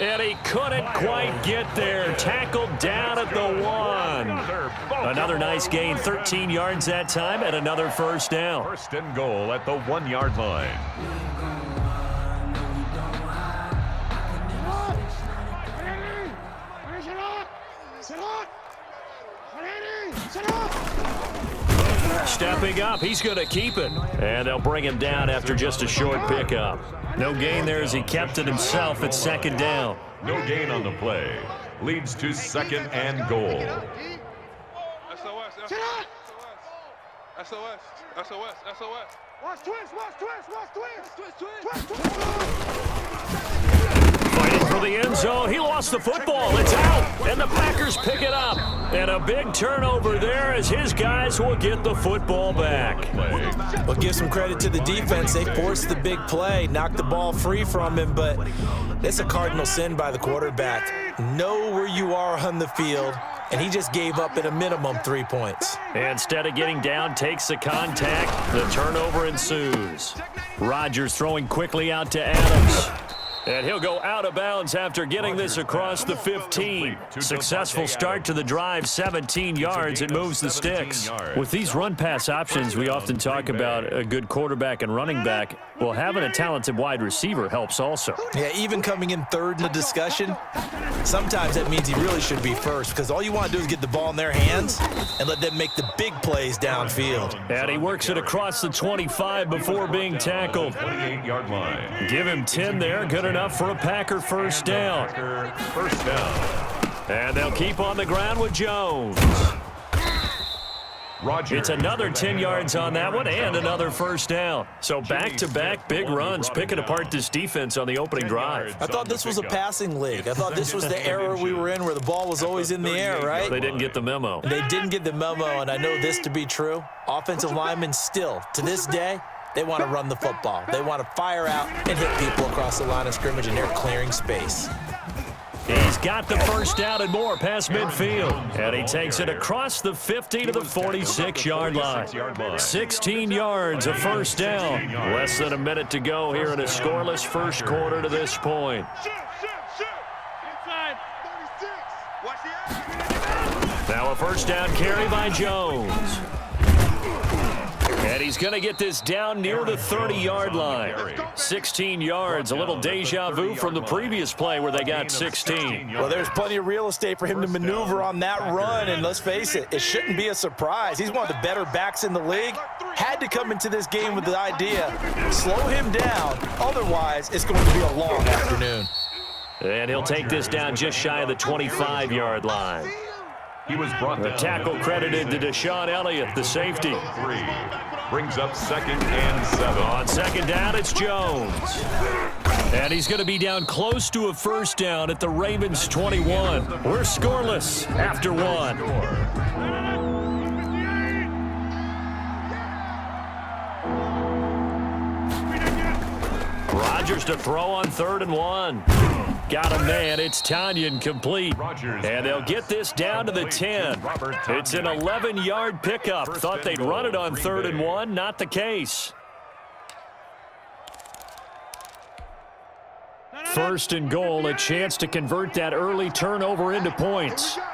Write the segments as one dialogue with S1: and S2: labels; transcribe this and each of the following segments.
S1: And he couldn't quite get there. Tackled down at the 1. Another nice gain, 13 yards that time, and another first down.
S2: First and goal at the 1-yard line.
S1: Stepping up, he's going to keep it. And they'll bring him down after just a short pickup. No gain there as he kept it himself at second down.
S2: No gain on the play. Leads to second and goal.
S3: SOS. Watch twist.
S1: Fighting for the end zone. He lost the football. It's out. And the Packers pick it up. And a big turnover there as his guys will get the football back.
S4: Well, give some credit to the defense. They forced the big play, knocked the ball free from him, but it's a cardinal sin by the quarterback. Know where you are on the field, and he just gave up at a minimum 3 points.
S1: Instead of getting down, takes the contact. The turnover ensues. Rodgers throwing quickly out to Adams. And he'll go out of bounds after getting this across the 15. Successful start to the drive, 17 yards. It moves the sticks. With these run-pass options, we often talk about a good quarterback and running back. Well, having a talented wide receiver helps also.
S4: Yeah, even coming in third in the discussion, sometimes that means he really should be first because all you want to do is get the ball in their hands and let them make the big plays downfield.
S1: And he works it across the 25 before being tackled.
S2: 28-yard line.
S1: Give him 10 there. Good enough for a Packer first down.
S2: First down.
S1: And they'll keep on the ground with Jones.
S2: Rodgers.
S1: It's another 10 yards on that one and another first down. So back-to-back big runs, picking apart this defense on the opening drive.
S4: I thought this was a passing league. I thought this was the era we were in where the ball was always in the air, right?
S1: They didn't get the memo.
S4: They didn't get the memo, and I know this to be true. Offensive linemen still, to this day, they want to run the football. They want to fire out and hit people across the line of scrimmage, and they're clearing space.
S1: He's got the first down and more past midfield. And he takes it across the 50 to the 46-yard line. 16 yards, a first down. Less than a minute to go here in a scoreless first quarter to this point. Now a first down carry by Jones. And he's going to get this down near the 30-yard line. 16 yards, a little deja vu from the previous play where they got 16.
S4: Well, there's plenty of real estate for him to maneuver on that run, and let's face it, it shouldn't be a surprise. He's one of the better backs in the league. Had to come into this game with the idea, slow him down, otherwise it's going to be a long afternoon.
S1: And he'll take this down just shy of the 25-yard line.
S2: He was brought
S1: the tackle credited to Deshaun Elliott, the safety.
S2: Brings up second and 7.
S1: On second down, it's Jones. And he's going to be down close to a first down at the Ravens 21. We're scoreless after 1. Rodgers to throw on 3rd and 1. Got a man. It's Tanyan complete. And they'll get this down to the 10. It's an 11-yard pickup. Thought they'd run it on 3rd and 1. Not the case. First and goal, a chance to convert that early turnover into points.
S3: Check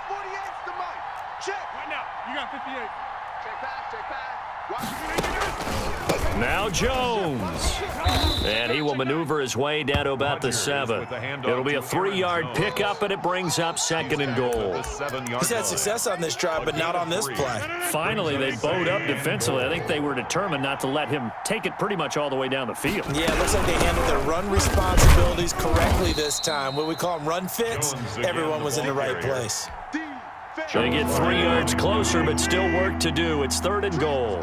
S3: 48's the mic. Check. Right now. You got 58. Check pass.
S1: Now Jones. And he will maneuver his way down to about the 7. It'll be a 3-yard pickup, and it brings up 2nd and goal.
S4: He's had success on this drive, but not on this play.
S1: Finally, they bowed up defensively. I think they were determined not to let him take it pretty much all the way down the field.
S4: Yeah, it looks like they handled their run responsibilities correctly this time. What we call them run fits, everyone was in the right place.
S1: They get 3 yards closer, but still work to do. It's 3rd and goal.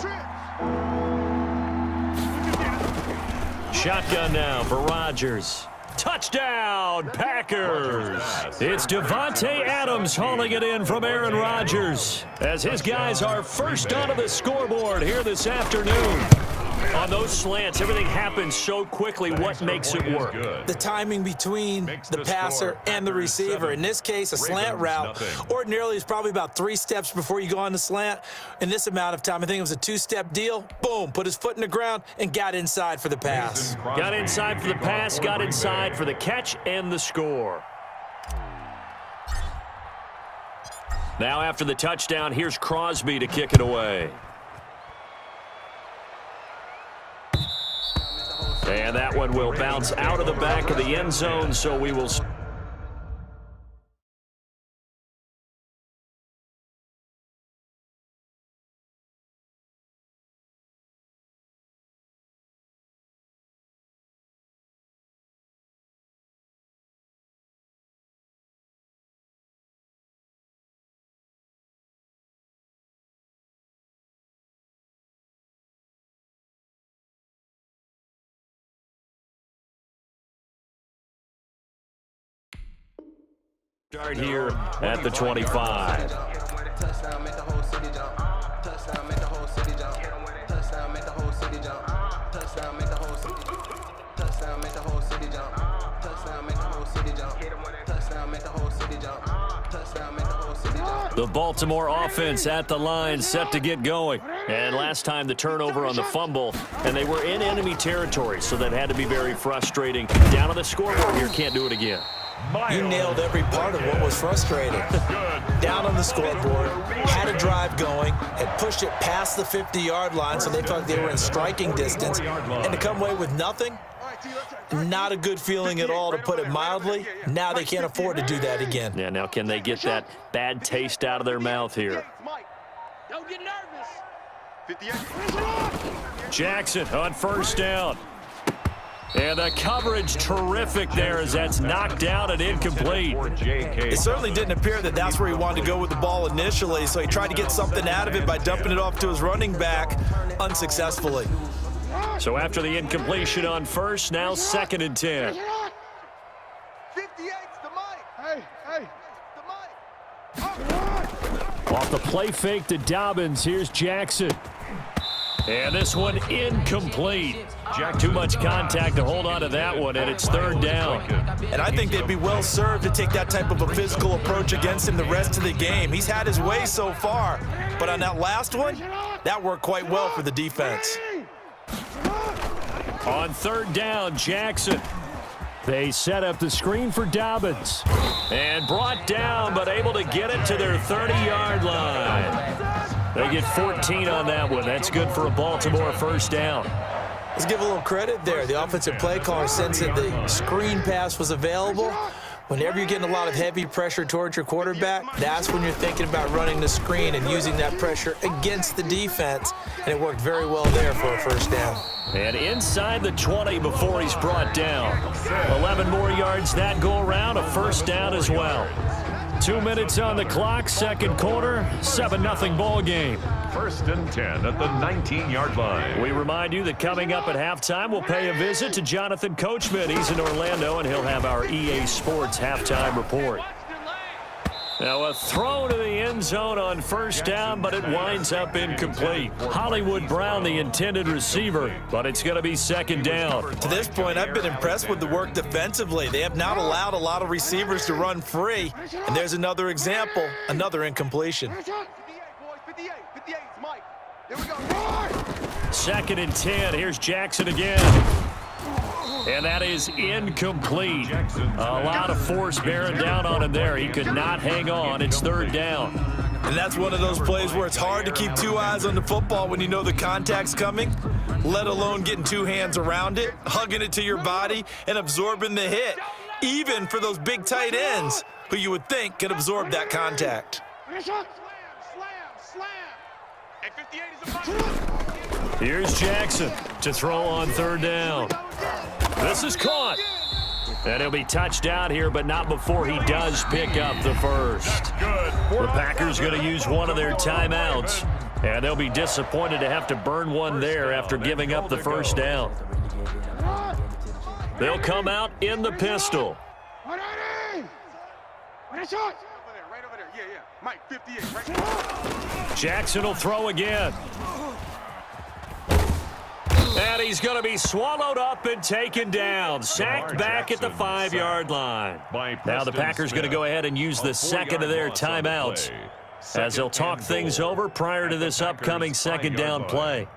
S1: Shotgun now for Rodgers. Touchdown, Packers! It's Devontae Adams hauling it in from Aaron Rodgers as his guys are first onto the scoreboard here this afternoon. On those slants, everything happens so quickly. What makes it work?
S4: The timing between the passer and the receiver. In this case, a slant route ordinarily is probably about 3 steps before you go on the slant. In this amount of time, I think it was a 2-step deal. Boom, put his foot in the ground and got inside for the pass.
S1: Got inside for the pass, got inside for the catch and the score. Now after the touchdown, here's Crosby to kick it away. And that one will bounce out of the back of the end zone, so we will... Start here at the 25.
S5: Touchdown, make the whole city jump. Touchdown, make the whole city jump. Touchdown, make the whole city jump. Touchdown, make the whole city jump. Touchdown, make the whole city jump. Touchdown, make the whole city jump. Touchdown, make the whole city jump. Touchdown, make the whole city jump.
S1: The Baltimore offense at the line, set to get going. And last time the turnover on the fumble, and they were in enemy territory, so that had to be very frustrating. Down on the scoreboard here, can't do it again.
S4: You nailed every part of what was frustrating. Down on the scoreboard, had a drive going, had pushed it past the 50-yard line, so they felt they were in striking distance, and to come away with nothing, not a good feeling at all, to put it mildly. Now they can't afford to do that again.
S1: Yeah, now can they get that bad taste out of their mouth here?
S3: Don't get nervous. 58.
S1: Jackson on first down. And the coverage terrific there as that's knocked down and incomplete.
S4: It certainly didn't appear that that's where he wanted to go with the ball initially, so he tried to get something out of it by dumping it off to his running back unsuccessfully.
S1: So after the incompletion on first, now 2nd and 10.
S3: 58's the mic. Hey, the mic.
S1: Off the play fake to Dobbins, here's Jackson. And this one incomplete. Too much contact to hold on to that one, and it's 3rd down.
S4: And I think they'd be well served to take that type of a physical approach against him the rest of the game. He's had his way so far, but on that last one, that worked quite well for the defense.
S1: On 3rd down, Jackson. They set up the screen for Dobbins. And brought down, but able to get it to their 30-yard line. They get 14 on that one. That's good for a Baltimore first down.
S4: Let's give a little credit there. The offensive play caller sensed that the screen pass was available. Whenever you're getting a lot of heavy pressure towards your quarterback, that's when you're thinking about running the screen and using that pressure against the defense. And it worked very well there for a first down.
S1: And inside the 20 before he's brought down. 11 more yards that go around, a first down as well. 2 minutes on the clock, 2nd quarter, 7-0 ball game.
S2: 1st and 10 at the 19-yard line.
S1: We remind you that coming up at halftime, we'll pay a visit to Jonathan Coachman. He's in Orlando, and he'll have our EA Sports halftime report. Now a throw to the end zone on first down, but it winds up incomplete. Hollywood Brown, the intended receiver, but it's going to be 2nd down.
S4: To this point, I've been impressed with the work defensively. They have not allowed a lot of receivers to run free. And there's another example, another incompletion.
S3: 58, boys. 58. 58's Mike. Here we go.
S1: 2nd and 10. Here's Jackson again. And that is incomplete. A lot of force bearing down on him there. He could not hang on. It's 3rd down.
S4: And that's one of those plays where it's hard to keep 2 eyes on the football when you know the contact's coming, let alone getting 2 hands around it, hugging it to your body, and absorbing the hit, even for those big tight ends who you would think could absorb that contact.
S3: Slam. And 58 is a bunch.
S1: Here's Jackson to throw on 3rd down. This is caught. And he'll be touched out here, but not before he does pick up the first. The Packers going to use one of their timeouts, and they'll be disappointed to have to burn one there after giving up the first down. They'll come out in the pistol.
S3: Right over there. Yeah. Mike, 58. Right.
S1: Jackson will throw again. And he's going to be swallowed up and taken down. Sacked back at the 5-yard line. Now the Packers going to go ahead and use the second of their timeouts as they'll talk things over prior to this upcoming second down play.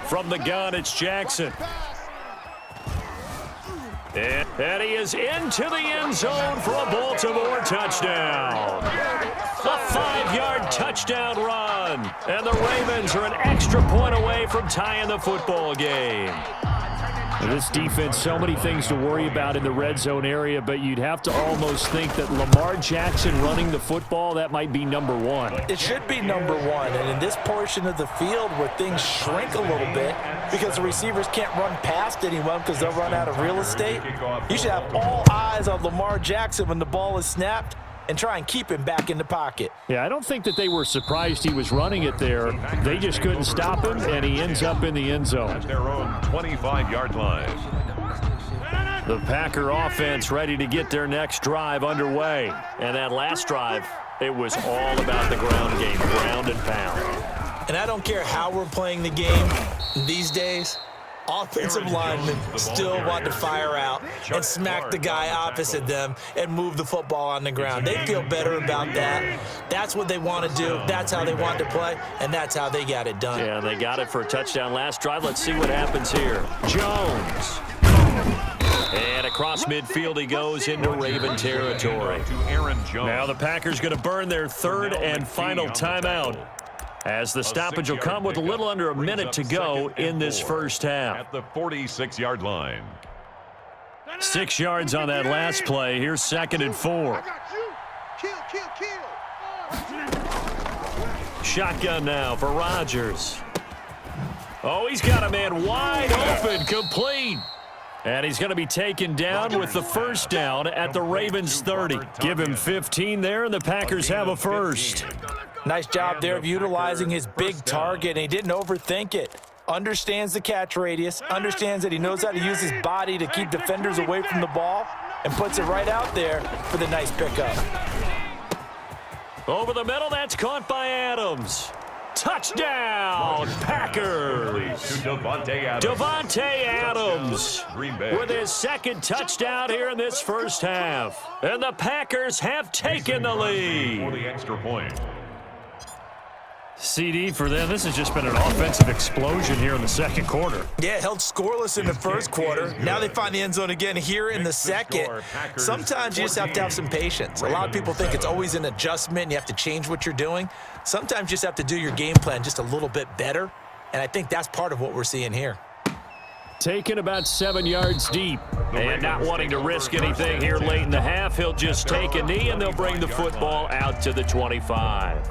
S1: From the gun, it's Jackson. And he is into the end zone for a Baltimore touchdown. A 5-yard touchdown run. And the Ravens are an extra point away from tying the football game. This defense, so many things to worry about in the red zone area, but you'd have to almost think that Lamar Jackson running the football, that might be number one.
S4: It should be number one, and in this portion of the field where things shrink a little bit because the receivers can't run past anyone because they'll run out of real estate, you should have all eyes on Lamar Jackson when the ball is snapped and try and keep him back in the pocket.
S1: Yeah, I don't think that they were surprised he was running it there. They just couldn't stop him, and he ends up in the end zone.
S2: At their own 25-yard line.
S1: The Packer offense ready to get their next drive underway. And that last drive, it was all about the ground game, ground and pound.
S4: And I don't care how we're playing the game these days, offensive linemen still want to fire out and smack the guy opposite them and move the football on the ground. They feel better about that. That's what they want to do. That's how they want to play, and that's how they got it done.
S1: Yeah, they got it for a touchdown last drive. Let's see what happens here. Jones. And across midfield he goes into Raven territory. Now the Packers going to burn their third and final timeout, as the stoppage will come with a little under a minute to go in this first half.
S2: At the 46-yard line.
S1: 6 yards on that last play. Here's 2nd and 4. Shotgun now for Rodgers. Oh, he's got a man wide open, complete. And he's going to be taken down with the first down at the Ravens 30. Give him 15 there, and the Packers have a first.
S4: Nice job there of utilizing his big target, and he didn't overthink it. Understands the catch radius, understands that he knows how to use his body to keep defenders away from the ball, and puts it right out there for the nice pickup.
S1: Over the middle, that's caught by Adams. Touchdown, Packers. Davante Adams with his second touchdown here in this first half. And the Packers have taken the lead.
S2: For the extra point.
S1: CD for them. This has just been an offensive explosion here in the second quarter.
S4: Yeah, held scoreless in the first quarter. Now they find the end zone again here in the second. Sometimes you just have to have some patience. A lot of people think it's always an adjustment and you have to change what you're doing. Sometimes you just have to do your game plan just a little bit better, and I think that's part of what we're seeing here.
S1: Taken about 7 yards deep. And not wanting to risk anything here late in the half, he'll just take a knee and they'll bring the football out to the 25.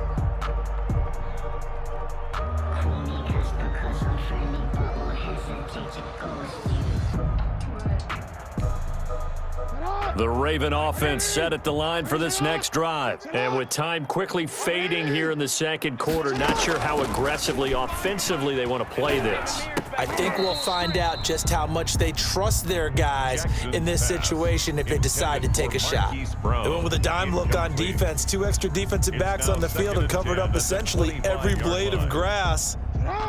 S1: The Raven offense set at the line for this next drive. And with time quickly fading here in the second quarter, not sure how aggressively, offensively they want to play this.
S4: I think we'll find out just how much they trust their guys in this situation if they decide to take a shot. They went with a dime look on defense. 2 extra defensive backs on the field and covered up essentially every blade of grass.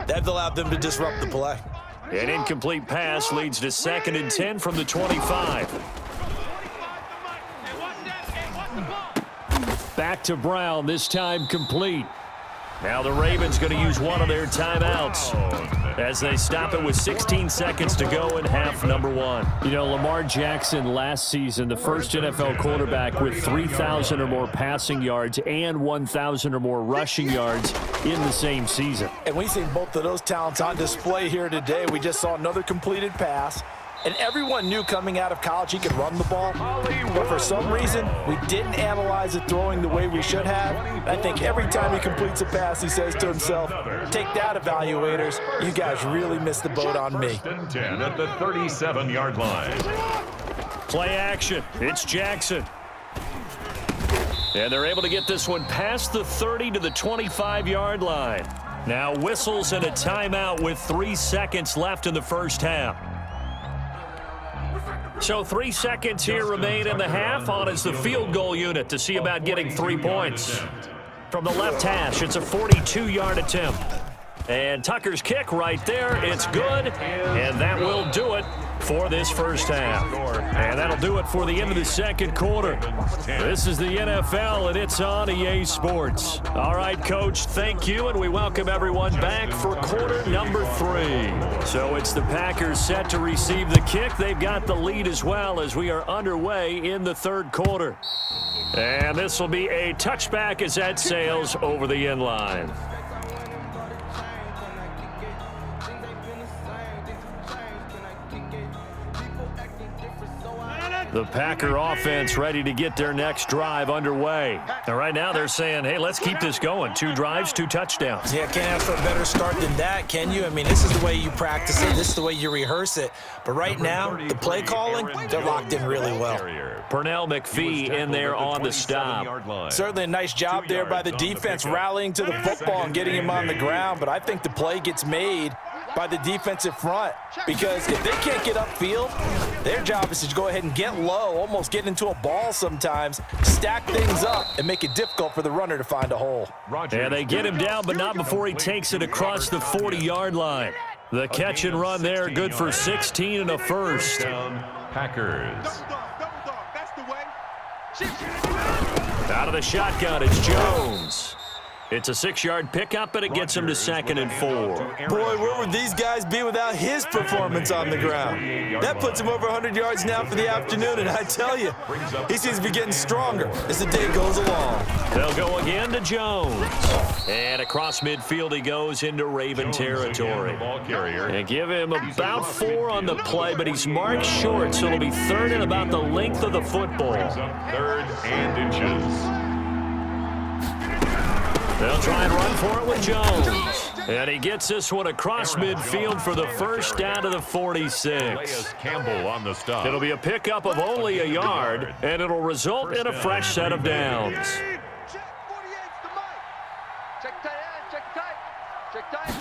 S4: That allowed them to disrupt the play.
S1: An incomplete pass leads to 2nd and 10 from the 25. Back to Brown, this time complete. Now the Ravens going to use one of their timeouts as they stop it with 16 seconds to go in half number 1. You know, Lamar Jackson last season, the first NFL quarterback with 3,000 or more passing yards and 1,000 or more rushing yards in the same season.
S4: And we've seen both of those talents on display here today. We just saw another completed pass. And everyone knew coming out of college he could run the ball. But for some reason, we didn't analyze it throwing the way we should have. I think every time he completes a pass, he says to himself, take that, evaluators. You guys really missed the boat on me.
S2: 10 at the 37-yard line.
S1: Play action. It's Jackson. And they're able to get this one past the 30 to the 25-yard line. Now whistles and a timeout with 3 seconds left in the first half. So 3 seconds here remain in the half. On is the field goal unit to see about getting 3 points. From the left hash, it's a 42-yard attempt. And Tucker's kick right there. It's good, and that will do it for this first half. And that'll do it for the end of the second quarter. This is the NFL, and it's on EA Sports. All right, Coach, thank you, and we welcome everyone back for quarter number 3. So it's the Packers set to receive the kick. They've got the lead as well as we are underway in the third quarter. And this will be a touchback as that sails over the end line. The Packer offense ready to get their next drive underway. And right now they're saying, hey, let's keep this going. 2 drives, 2 touchdowns.
S4: Yeah, can't ask for a better start than that, can you? I mean, this is the way you practice it. This is the way you rehearse it. But right now, the play calling, they're locked in really well.
S1: Pernell McPhee in there on the stop.
S4: Certainly a nice job there by the defense rallying to the football and getting him on the ground. But I think the play gets made by the defensive front, because if they can't get upfield, their job is to go ahead and get low, almost get into a ball sometimes, stack things up, and make it difficult for the runner to find a hole.
S1: And they get him down, but not before he takes it across the 40-yard line. The catch and run there, good for 16 and a first.
S2: Packers.
S3: That's the way.
S1: Out of the shotgun, it's Jones. It's a 6-yard pickup, and it gets him to 2nd and 4.
S4: Boy, where would these guys be without his performance on the ground? That puts him over 100 yards now for the afternoon, and I tell you, he seems to be getting stronger as the day goes along.
S1: They'll go again to Jones. And across midfield he goes into Raven territory. And give him about 4 on the play, but he's marked short, so it'll be 3rd and about the length of the football.
S2: 3rd and inches.
S1: They'll try and run for it with Jones. And he gets this one across midfield for the first down to the 46.
S2: Campbell on the stop.
S1: It'll be a pickup of only a yard, and it'll result in a fresh set of downs.
S3: Check tight end, check tight. Check tight.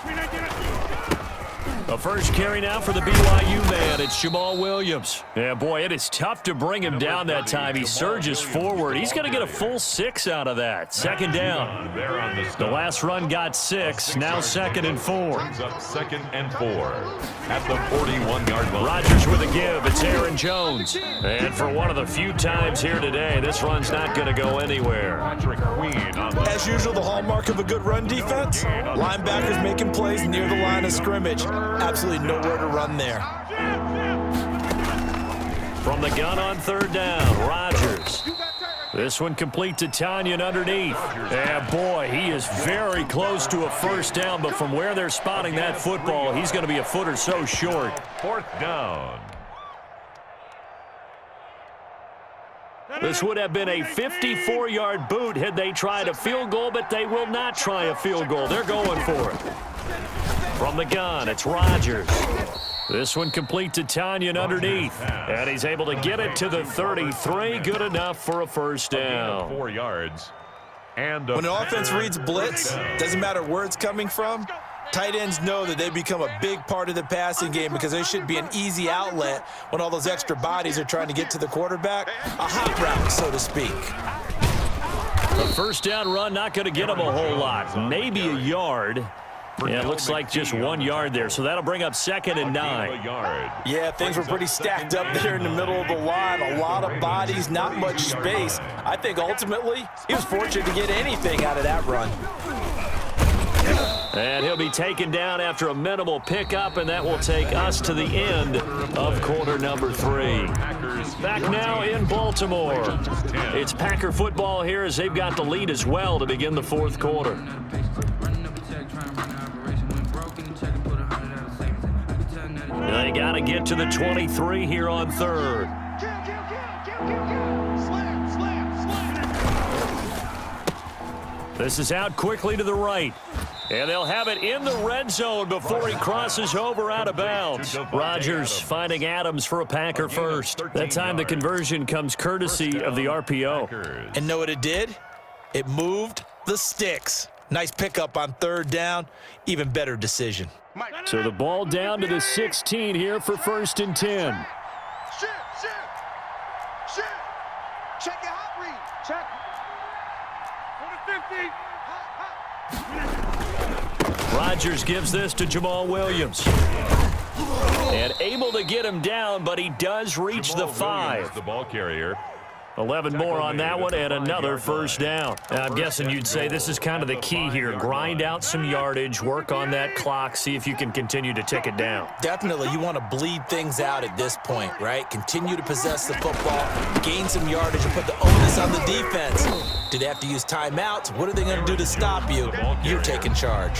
S1: A first carry now for the BYU man. It's Jamal Williams. Yeah, boy, it is tough to bring him down that time. He surges forward. He's going to get a full 6 out of that. 2nd down. The last run got 6. Now 2nd and 4.
S2: Brings up 2nd and 4 at the 41-yard line.
S1: Rodgers with a give. It's Aaron Jones. And for one of the few times here today, this run's not going to go anywhere.
S4: As usual, the hallmark of a good run defense, linebackers making plays near the line of scrimmage. Absolutely nowhere to run there.
S1: From the gun on 3rd down, Rodgers. This one complete to Tanyan underneath. And boy, he is very close to a first down, but from where they're spotting that football, he's going to be a foot or so short.
S2: 4th down.
S1: This would have been a 54-yard boot had they tried a field goal, but they will not try a field goal. They're going for it. From the gun, it's Rodgers. This one complete to Tanyan underneath. And he's able to get it to the 33. Good enough for a first down.
S2: 4 yards. And
S4: when an offense reads blitz, doesn't matter where it's coming from, tight ends know that they become a big part of the passing game because they should be an easy outlet when all those extra bodies are trying to get to the quarterback. A hot route, so to speak.
S1: A first down run, not going to get him a whole lot. Maybe a yard. Yeah, it looks like just 1 yard there, so that'll bring up 2nd and 9.
S4: Yeah, things were pretty stacked up there in the middle of the line. A lot of bodies, not much space. I think ultimately he was fortunate to get anything out of that run.
S1: And he'll be taken down after a minimal pickup, and that will take us to the end of quarter number 3. Back now in Baltimore. It's Packer football here as they've got the lead as well to begin the 4th quarter. They got to get to the 23 here on 3rd. This is out quickly to the right. And they'll have it in the red zone before he crosses over out of bounds. Rodgers finding Adams for a Packer first. That time the conversion comes courtesy of the RPO.
S4: And know what it did? It moved the sticks. Nice pickup on 3rd down. Even better decision.
S1: So the ball down to the 16 here for 1st and 10.
S3: Check your hot read. Check. For the 50.
S1: Rodgers gives this to Jamal Williams. And able to get him down, but he does reach
S2: Jamal
S1: the 5.
S2: Williams, the ball carrier.
S1: 11 more on that one and another first down. I'm guessing you'd say this is kind of the key here. Grind out some yardage, work on that clock, see if you can continue to tick it down.
S4: Definitely, you want to bleed things out at this point, right? Continue to possess the football, gain some yardage, and put the onus on the defense. Do they have to use timeouts? What are they going to do to stop you? You're taking charge.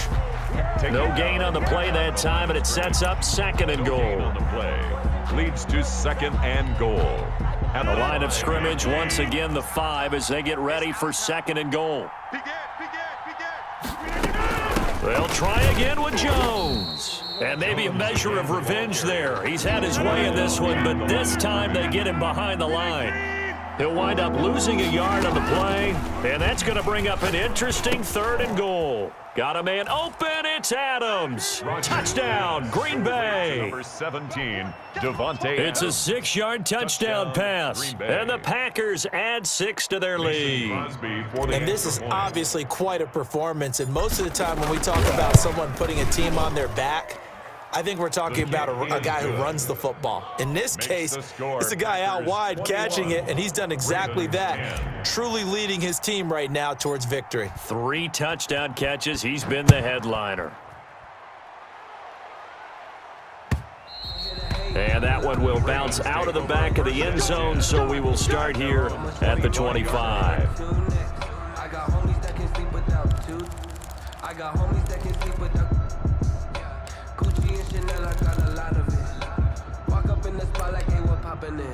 S1: No gain on the play that time, and it sets up second and goal.
S2: On the play leads to second and goal.
S1: At the line of scrimmage, once again the 5 as they get ready for second and goal. They'll try again with Jones. And maybe a measure of revenge there. He's had his way in this one, but this time they get him behind the line. He'll wind up losing a yard on the play, and that's going to bring up an interesting third and goal. Got a man open, it's Adams. Touchdown, Green Bay.
S2: Number 17, Devontae
S1: It's a
S2: Adams.
S1: 6-yard touchdown pass, and the Packers add 6 to their lead.
S4: And this is obviously quite a performance, and most of the time when we talk about someone putting a team on their back, I think we're talking about a guy who runs the football. In this case, it's a guy out wide catching it, and he's done exactly that, truly leading his team right now towards victory.
S1: 3 touchdown catches. He's been the headliner. And that one will bounce out of the back of the end zone, so we will start here at the 25.
S5: I got homies that can sleep without two. I got homies that can sleep without Gucci and Chanel, I got a lot of it. Walk up in the spot like they were popping in.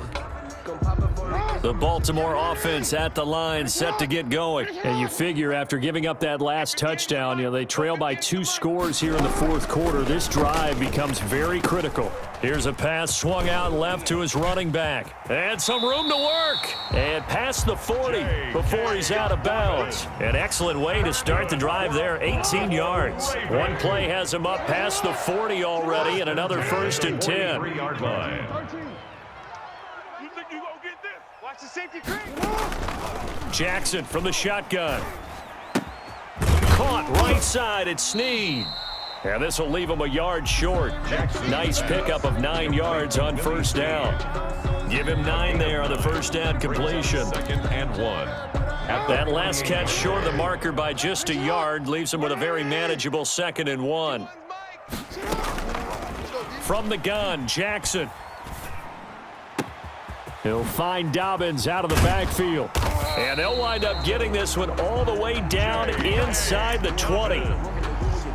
S5: Gon' pop it for me.
S1: The Baltimore offense at the line, set to get going. And you figure after giving up that last touchdown, they trail by 2 scores here in the fourth quarter. This drive becomes very critical. Here's a pass swung out left to his running back. And some room to work. And past the 40 before he's out of bounds. An excellent way to start the drive there, 18 yards. One play has him up past the 40 already, and another first and 10.
S2: 3-yard line.
S3: You think you gonna get this? Watch the safety creep.
S1: Jackson from the shotgun. Caught right side at Snead. And this will leave him a yard short. Nice pickup of 9 yards on first down. Give him 9 there on the first down completion.
S2: Second and 1.
S1: That last catch short of the marker by just a yard leaves him with a very manageable second and 1. From the gun, Jackson. He'll find Dobbins out of the backfield. And they'll wind up getting this one all the way down inside the 20.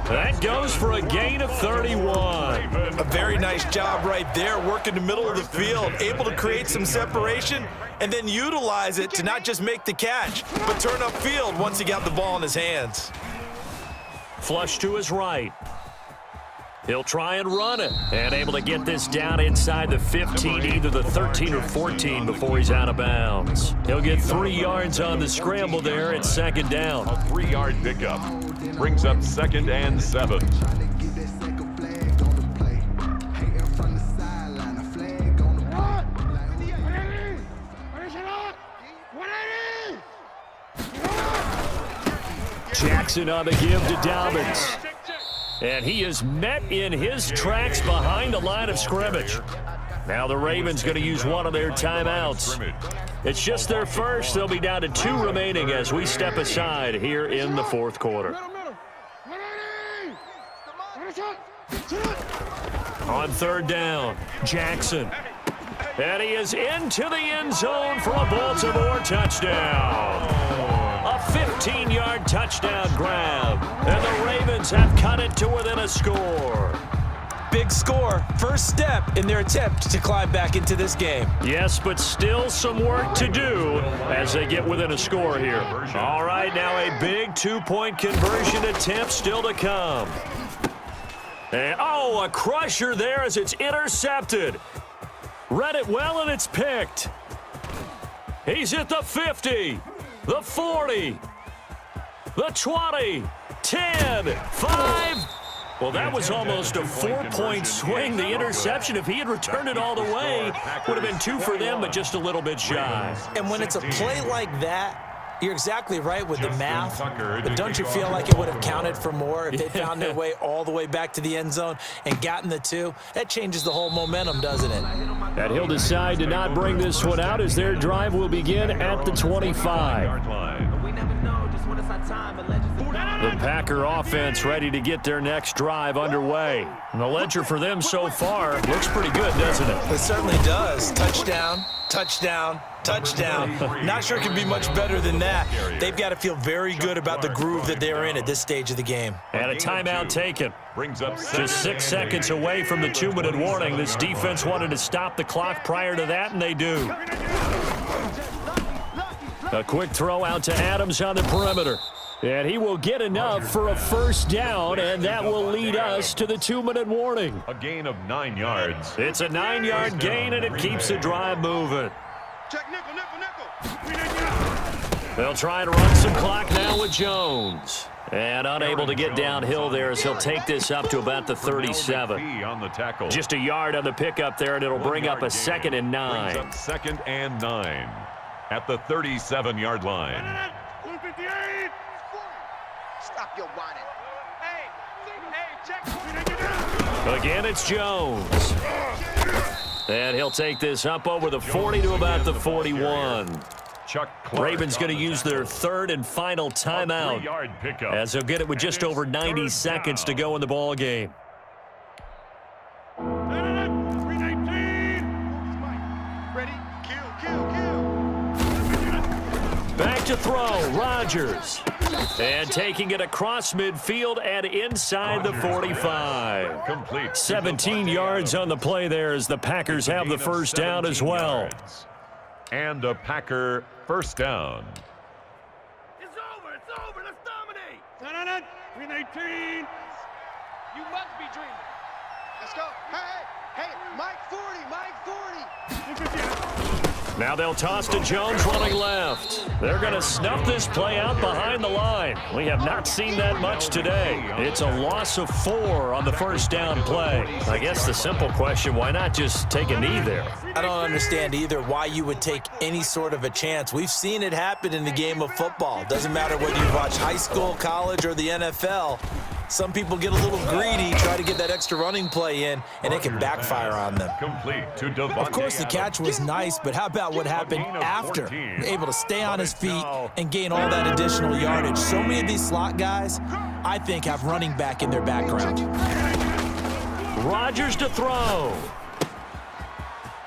S1: That goes for a gain of 31.
S4: A very nice job right there, working the middle of the field, able to create some separation and then utilize it to not just make the catch, but turn upfield once he got the ball in his hands.
S1: Flush to his right. He'll try and run it. And able to get this down inside the 15, either the 13 or 14 before he's out of bounds. He'll get 3 yards on the scramble there at second down.
S2: A 3-yard pickup brings up second and 7.
S1: Jackson on the give to Dobbins. And he is met in his tracks behind the line of scrimmage. Now the Ravens going to use one of their timeouts. It's just their first. They'll be down to 2 remaining as we step aside here in the fourth quarter. On third down, Jackson. And he is into the end zone for a Baltimore touchdown. A 15-yard touchdown grab. And the Ravens have cut it to within a score.
S4: Big score, first step in their attempt to climb back into this game.
S1: Yes, but still some work to do as they get within a score here. All right, now a big 2-point conversion attempt still to come. And, oh, a crusher there as it's intercepted. Read it well, and it's picked. He's at the 50, the 40, the 20, 10, 5, Well, that was almost a 4-point swing. The interception, if he had returned it all the way, would have been 2 for them, but just a little bit shy.
S4: And when it's a play like that, you're exactly right with the math, but don't you feel like it would have counted for more if they found their way all the way back to the end zone and gotten the 2? That changes the whole momentum, doesn't it?
S1: And he'll decide to not bring this one out as their drive will begin at the 25. The Packer offense ready to get their next drive underway. And the ledger for them so far looks pretty good, doesn't it?
S4: It certainly does. Touchdown, touchdown, touchdown. Not sure it can be much better than that. They've got to feel very good about the groove that they're in at this stage of the game.
S1: And a timeout taken. Just 6 seconds away from the 2-minute warning. This defense wanted to stop the clock prior to that, and they do. A quick throw out to Adams on the perimeter. And he will get enough for a first down, and that will lead us to the 2-minute warning.
S2: A gain of 9 yards.
S1: It's a 9-yard gain, and it keeps the drive moving.
S3: Check nickel, nickel, nickel.
S1: They'll try to run some clock now with Jones. And unable to get downhill there as he'll take this up to about the 37. Just a yard on the pickup there, and it'll bring up a 2nd and 9.
S2: 2nd and 9 at the 37-yard line.
S3: 158.
S5: Stop your whining.
S3: Hey, check.
S1: Again, it's Jones. And he'll take this up over the 40 to about the 41. Ravens going to use their 3rd and final timeout as they'll get it with just over 90 seconds to go in the ball game.
S3: 319. Ready? Kill.
S1: Back to throw, Rodgers. And taking it across midfield and inside the 45.
S2: Complete.
S1: 17 yards on the play there as the Packers have the first down as well.
S2: And a Packer first down.
S3: It's over. Let's dominate. 319. You must be dreaming. Let's go. Hey, Mike 40.
S1: Now they'll toss to Jones running left. They're going to snuff this play out behind the line. We have not seen that much today. It's a loss of 4 on the first down play. I guess the simple question, why not just take a knee there?
S4: I don't understand either why you would take any sort of a chance. We've seen it happen in the game of football. Doesn't matter whether you watch high school, college, or the NFL. Some people get a little greedy, try to get that extra running play in, and it can backfire on them. Of course, the catch was nice, but how about what happened after? Able to stay on his feet and gain all that additional yardage. So many of these slot guys, I think, have running back in their background.
S1: Rodgers to throw.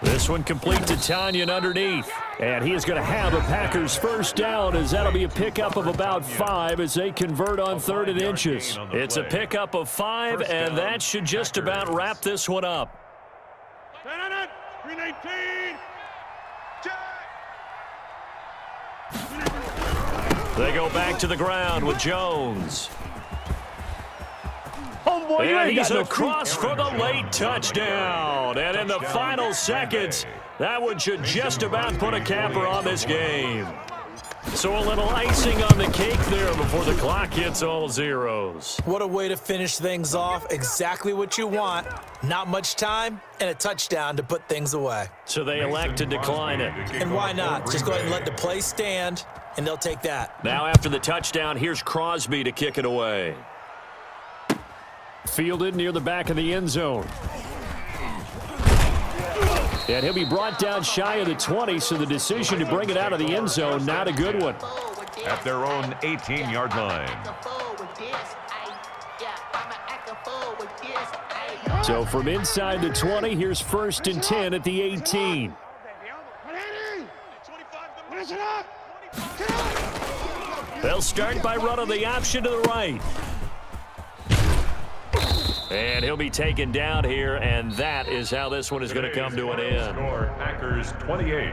S1: This one complete to Tanyan underneath. And he is going to have a Packers first down as that'll be a pickup of about 5 as they convert on 3rd and inches. It's a pickup of 5, and that should just about wrap this one up.
S3: 319.
S1: They go back to the ground with Jones. And he's across for the late touchdown. And in the final seconds, that one should just about put a capper on this game. So a little icing on the cake there before the clock hits all zeros.
S4: What a way to finish things off. Exactly what you want. Not much time and a touchdown to put things away.
S1: So they elect to decline it.
S4: And why not? Just go ahead and let the play stand, and they'll take that.
S1: Now after the touchdown, here's Crosby to kick it away. Fielded near the back of the end zone. And he'll be brought down shy of the 20, so the decision to bring it out of the end zone, not a good one.
S2: At their own 18-yard line.
S1: So from inside the 20, here's 1st and 10 at the 18. They'll start by running the option to the right. And he'll be taken down here, and that is how this one is going to come to an end.
S2: Packers 28.